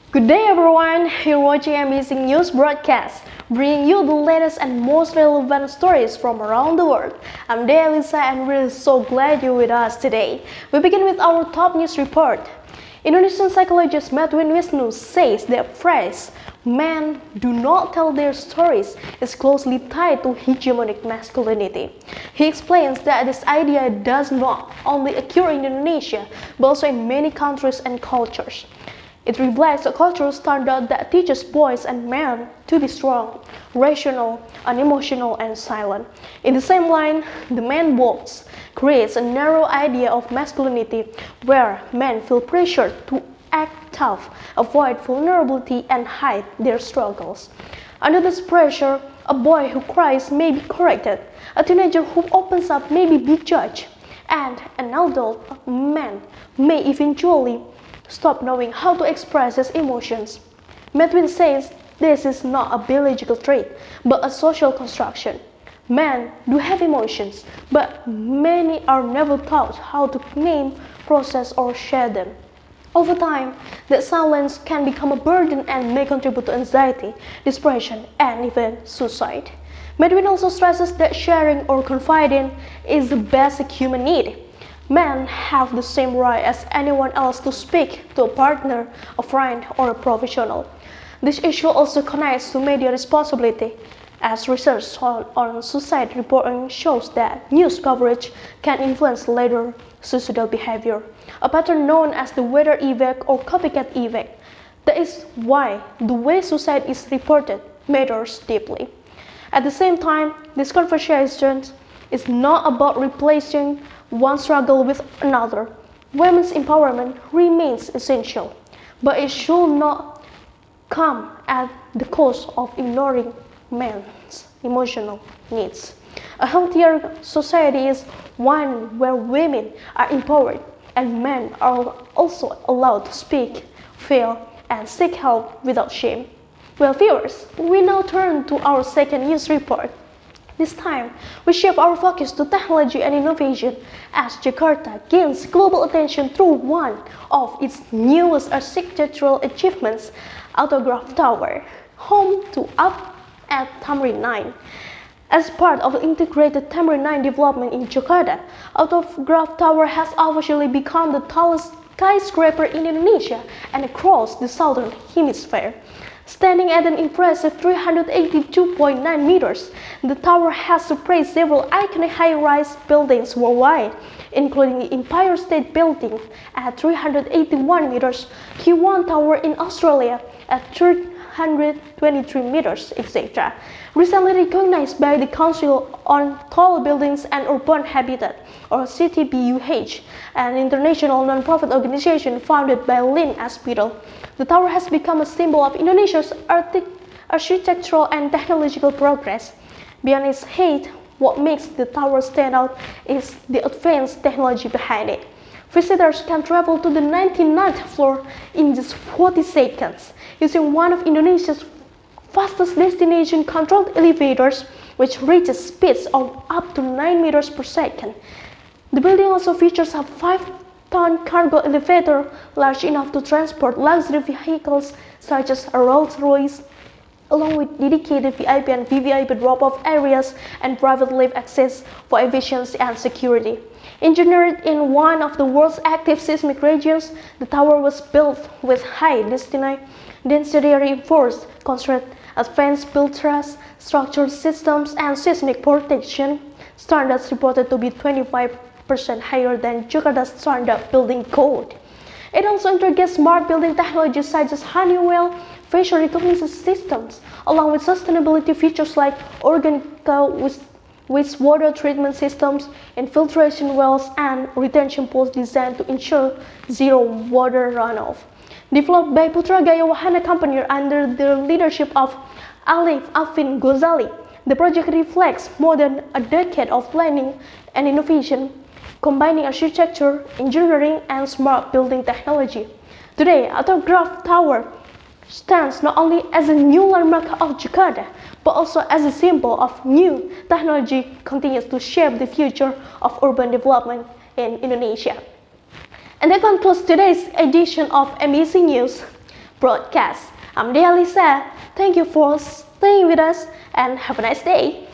Good day everyone, you're watching MBEC News Broadcast, bringing you the latest and most relevant stories from around the world. I'm Dea Elisa and we're so glad you're with us today. We begin with our top news report. Indonesian Psychologist Medwin Wisnu says the phrase, "men do not tell their stories," is closely tied to hegemonic masculinity. He explains that this idea does not only occur in Indonesia, but also in many countries and cultures. It reflects a cultural standard that teaches boys and men to be strong, rational, unemotional, and silent. In the same line, the man box creates a narrow idea of masculinity where men feel pressured to act tough, avoid vulnerability, and hide their struggles. Under this pressure, a boy who cries may be corrected, a teenager who opens up may be judged, and an adult man may eventually stop knowing how to express his emotions. Medwin says this is not a biological trait, but a social construction. Men do have emotions, but many are never taught how to name, process, or share them. Over time, that silence can become a burden and may contribute to anxiety, depression, and even suicide. Medwin also stresses that sharing or confiding is the basic human need. Men have the same right as anyone else to speak to a partner, a friend, or a professional. This issue also connects to media responsibility, as research on suicide reporting shows that news coverage can influence later suicidal behavior, a pattern known as the weather effect or copycat effect. That is why the way suicide is reported matters deeply. At the same time, this conversation is not about replacing one struggle with another. Women's empowerment remains essential, but it should not come at the cost of ignoring men's emotional needs. A healthier society is one where women are empowered and men are also allowed to speak, feel, and seek help without shame. Well, viewers, we now turn to our second news report. This time, we shift our focus to technology and innovation as Jakarta gains global attention through one of its newest architectural achievements, Autograph Tower, home to Up at Tamrin 9. As part of the integrated Tamrin 9 development in Jakarta, Autograph Tower has officially become the tallest skyscraper in Indonesia and across the southern hemisphere. Standing at an impressive 382.9 meters, the tower has surpassed several iconic high-rise buildings worldwide, including the Empire State Building at 381 meters, Q1 Tower in Australia at 323 meters, etc. Recently recognized by the Council on Tall Buildings and Urban Habitat, or CTBUH, an international non-profit organization founded by Lynn Aspidal. The tower has become a symbol of Indonesia's architectural and technological progress. Beyond its height, what makes the tower stand out is the advanced technology behind it. Visitors can travel to the 99th floor in just 40 seconds using one of Indonesia's fastest destination-controlled elevators, which reaches speeds of up to 9 meters per second. The building also features a 5-ton cargo elevator large enough to transport luxury vehicles such as a Rolls-Royce, along with dedicated VIP and VVIP drop-off areas and private lift access for efficiency and security. Engineered in one of the world's active seismic regions, the tower was built with high density reinforced concrete, advanced build truss, structural systems, and seismic protection standards reported to be 25% higher than Jakarta's standard building code. It also integrates smart building technologies such as Honeywell facial recognition systems, along with sustainability features like organic wastewater treatment systems, infiltration wells, and retention pools designed to ensure zero water runoff. Developed by Putragaya Wahana Company under the leadership of Alif Afin Ghazali, the project reflects more than a decade of planning and innovation, combining architecture, engineering, and smart building technology. Today, Autograph Tower stands not only as a new landmark of Jakarta, but also as a symbol of new technology continues to shape the future of urban development in Indonesia. And that concludes today's edition of MBEC News. Broadcast. I'm Dea Elisa. Thank you for staying with us and have a nice day.